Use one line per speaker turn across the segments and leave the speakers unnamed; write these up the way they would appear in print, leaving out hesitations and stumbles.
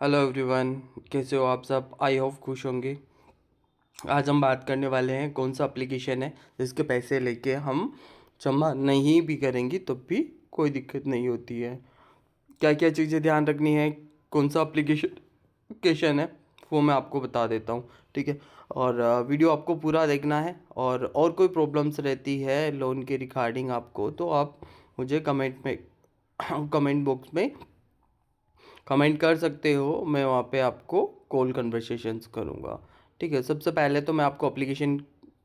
Hello everyone, कैसे हो आप सब। आई होप खुश होंगे। आज हम बात करने वाले हैं कौन सा एप्लीकेशन है जिसके पैसे लेके हम जमा नहीं भी करेंगे तो भी कोई दिक्कत नहीं होती है। क्या क्या चीज़ें ध्यान रखनी है, कौन सा एप्लीकेशन है, वो मैं आपको बता देता हूँ। ठीक है। और वीडियो आपको पूरा देखना है। और कोई प्रॉब्लम्स रहती है लोन के रिगार्डिंग आपको, तो आप मुझे कमेंट में कमेंट बॉक्स में कमेंट कर सकते हो। मैं वहाँ पे आपको कॉल कन्वर्सेशंस करूँगा। ठीक है। सबसे पहले तो मैं आपको एप्लीकेशन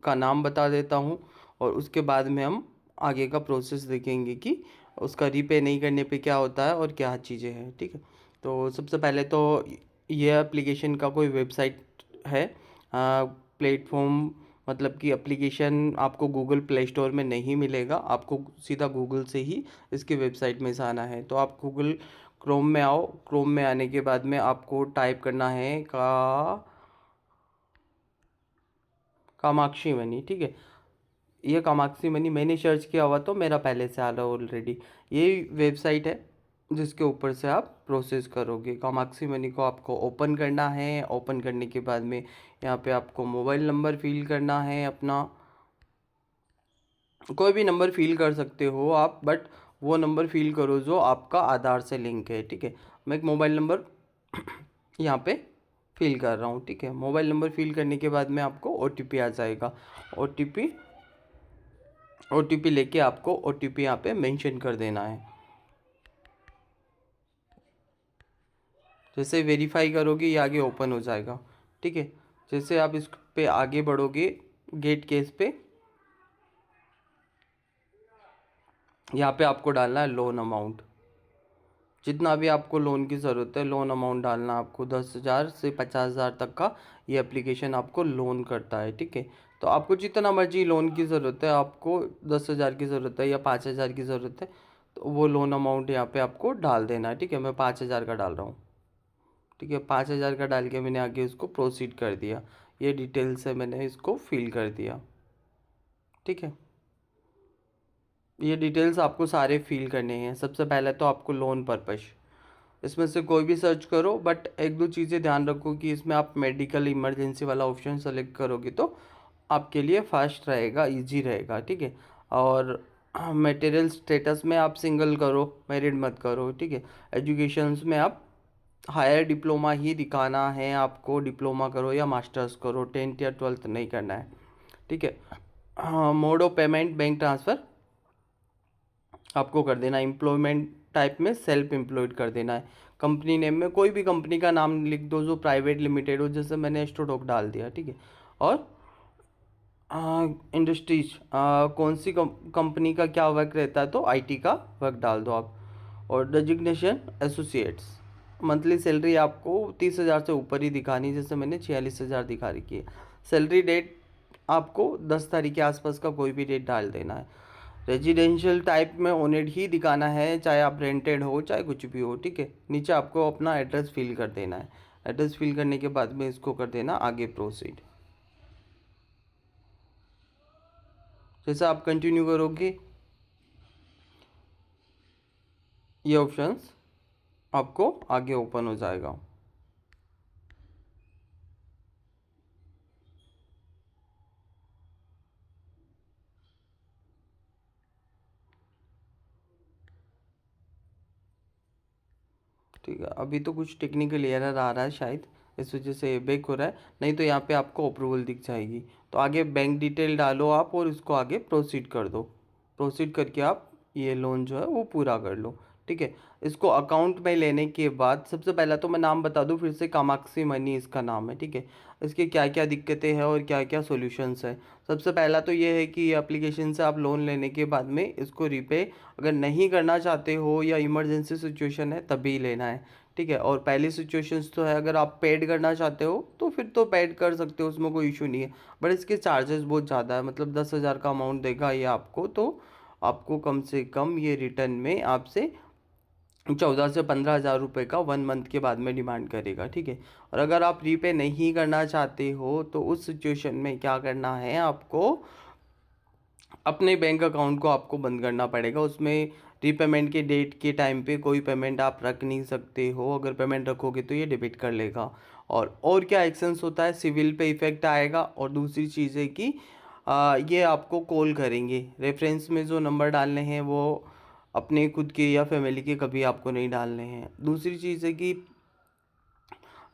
का नाम बता देता हूँ और उसके बाद में हम आगे का प्रोसेस देखेंगे कि उसका रीपे नहीं करने पे क्या होता है और क्या चीज़ें हैं। ठीक है। तो सबसे पहले तो ये एप्लीकेशन का कोई वेबसाइट है, प्लेटफॉर्म, मतलब कि एप्लीकेशन आपको गूगल प्ले स्टोर में नहीं मिलेगा। आपको सीधा गूगल से ही इसकी वेबसाइट में जाना है। तो आप गूगल क्रोम में आओ। क्रोम में आने के बाद में आपको टाइप करना है कामाक्षी मनी। ठीक है। ये कामाक्षी मनी मैंने सर्च किया हुआ तो मेरा पहले से आ रहा ऑलरेडी। ये वेबसाइट है जिसके ऊपर से आप प्रोसेस करोगे। कामाक्षी मनी को आपको ओपन करना है। ओपन करने के बाद में यहाँ पे आपको मोबाइल नंबर फिल करना है अपना। कोई भी नंबर फिल कर सकते हो आप, बट वो नंबर फिल करो जो आपका आधार से लिंक है। ठीक है। मैं एक मोबाइल नंबर यहाँ पे फिल कर रहा हूँ। ठीक है। मोबाइल नंबर फिल करने के बाद में आपको ओटीपी आ जाएगा। ओटीपी ओटीपी लेके आपको ओटीपी यहाँ पे मेंशन कर देना है। जैसे वेरीफाई करोगे ये आगे ओपन हो जाएगा। ठीक है। जैसे आप इस पे आगे बढ़ोगे गेट केस पे, यहाँ पे आपको डालना है लोन अमाउंट। जितना भी आपको लोन की ज़रूरत है लोन अमाउंट डालना आपको। 10,000 से 50,000 तक का ये एप्लीकेशन आपको लोन करता है। ठीक है। तो आपको जितना मर्जी लोन की ज़रूरत है, आपको 10,000 की ज़रूरत है या 5,000 की ज़रूरत है, तो वो लोन अमाउंट यहाँ पे आपको डाल देना है। ठीक है। मैं 5,000 का डाल रहा हूँ। ठीक है। 5,000 का डाल के मैंने आगे इसको प्रोसीड कर दिया। ये डिटेल से मैंने इसको फिल कर दिया। ठीक है। ये डिटेल्स आपको सारे फिल करने हैं। सबसे पहले तो आपको लोन पर्पस, इसमें से कोई भी सर्च करो, बट एक दो चीज़ें ध्यान रखो कि इसमें आप मेडिकल इमरजेंसी वाला ऑप्शन सेलेक्ट करोगे तो आपके लिए फास्ट रहेगा, इजी रहेगा। ठीक है। और मटेरियल स्टेटस में आप सिंगल करो, मैरिड मत करो। ठीक है। एजुकेशंस में आप हायर डिप्लोमा ही दिखाना है आपको। डिप्लोमा करो या मास्टर्स करो, 10th या 12th नहीं करना है। ठीक है। हाँ, mode of payment bank transfer आपको कर देना है। एम्प्लॉयमेंट टाइप में सेल्फ एम्प्लॉयड कर देना है। कंपनी नेम में कोई भी कंपनी का नाम लिख दो जो प्राइवेट लिमिटेड हो, जैसे मैंने एस्ट्रोडॉक डाल दिया। ठीक है। और इंडस्ट्रीज कौन सी कंपनी का क्या वर्क रहता है, तो आईटी का वर्क डाल दो आप। और डेजिग्नेशन एसोसिएट्स। मंथली सैलरी आपको 30,000 से ऊपर ही दिखानी है, जैसे मैंने 46,000 दिखा रखी है। सैलरी डेट आपको 10 तारीख के आसपास का कोई भी डेट डाल देना है। रेजिडेंशियल टाइप में ओनेड ही दिखाना है, चाहे आप रेंटेड हो चाहे कुछ भी हो। ठीक है। नीचे आपको अपना एड्रेस फिल कर देना है। एड्रेस फिल करने के बाद में इसको कर देना आगे प्रोसीड। जैसे आप कंटिन्यू करोगे ये ऑप्शंस आपको आगे ओपन हो जाएगा। ठीक है। अभी तो कुछ टेक्निकल एरर आ रहा है शायद, इस वजह से बैक हो रहा है। नहीं तो यहाँ पे आपको अप्रूवल दिख जाएगी। तो आगे बैंक डिटेल डालो आप और इसको आगे प्रोसीड कर दो। प्रोसीड करके आप ये लोन जो है वो पूरा कर लो। ठीक है। इसको अकाउंट में लेने के बाद सबसे पहला तो मैं नाम बता दूं फिर से, कामाक्षी मनी इसका नाम है। ठीक है। इसकी क्या क्या दिक्कतें हैं और क्या क्या सॉल्यूशंस हैं। सबसे पहला तो ये है कि एप्लीकेशन से आप लोन लेने के बाद में इसको रीपे अगर नहीं करना चाहते हो या इमरजेंसी सिचुएशन है तभी लेना है। ठीक है। और पहली सिचुएशंस तो है अगर आप पेड करना चाहते हो तो फिर तो पेड कर सकते हो, उसमें कोई इशू नहीं है। बट इसके चार्जेस बहुत ज़्यादा है, मतलब 10,000 का अमाउंट देगा ये आपको, तो आपको कम से कम ये रिटर्न में आपसे 14 से 15,000 रुपये का 1 मंथ के बाद में डिमांड करेगा। ठीक है। और अगर आप रीपे नहीं करना चाहते हो तो उस सिचुएशन में क्या करना है आपको, अपने बैंक अकाउंट को आपको बंद करना पड़ेगा। उसमें रीपेमेंट के डेट के टाइम पे कोई पेमेंट आप रख नहीं सकते हो। अगर पेमेंट रखोगे तो ये डिबिट कर लेगा। और क्या एक्शंस होता है, सिविल पे इफ़ेक्ट आएगा। और दूसरी चीज़ है कि ये आपको कॉल करेंगे। रेफरेंस में जो नंबर डालने हैं वो अपने खुद के या फैमिली के कभी आपको नहीं डालने हैं। दूसरी चीज़ है कि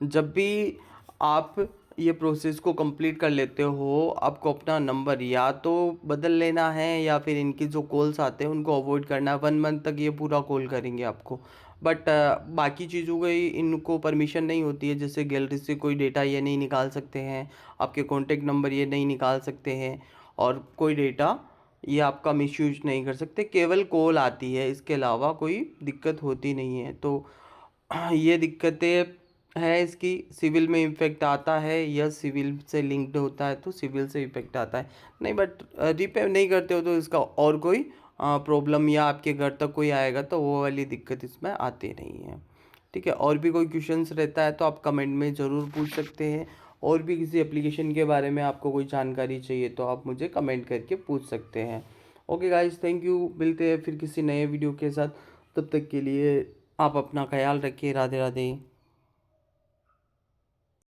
जब भी आप ये प्रोसेस को कंप्लीट कर लेते हो, आपको अपना नंबर या तो बदल लेना है या फिर इनकी जो कॉल्स आते हैं उनको अवॉइड करना है। 1 मंथ तक ये पूरा कॉल करेंगे आपको। बट बाकी चीज़ों की इनको परमिशन नहीं होती है। जैसे गैलरी से कोई डेटा ये नहीं निकाल सकते हैं, आपके कॉन्टैक्ट नंबर ये नहीं निकाल सकते हैं, और कोई डेटा ये आपका मिसयूज नहीं कर सकते। केवल कॉल आती है, इसके अलावा कोई दिक्कत होती नहीं है। तो ये दिक्कतें है इसकी। सिविल में इफ़ेक्ट आता है, यह सिविल से लिंक्ड होता है तो सिविल से इफ़ेक्ट आता है। नहीं, बट रीपे नहीं करते हो तो इसका और कोई प्रॉब्लम या आपके घर तक कोई आएगा तो वो वाली दिक्कत इसमें आती नहीं है। ठीक है, और भी कोई क्वेश्चंस रहता है तो आप कमेंट में ज़रूर पूछ सकते हैं। और भी किसी एप्लीकेशन के बारे में आपको कोई जानकारी चाहिए तो आप मुझे कमेंट करके पूछ सकते हैं। Okay guys, thank you. मिलते हैं फिर किसी नए वीडियो के साथ। तब तक के लिए आप अपना ख्याल रखिए। राधे राधे।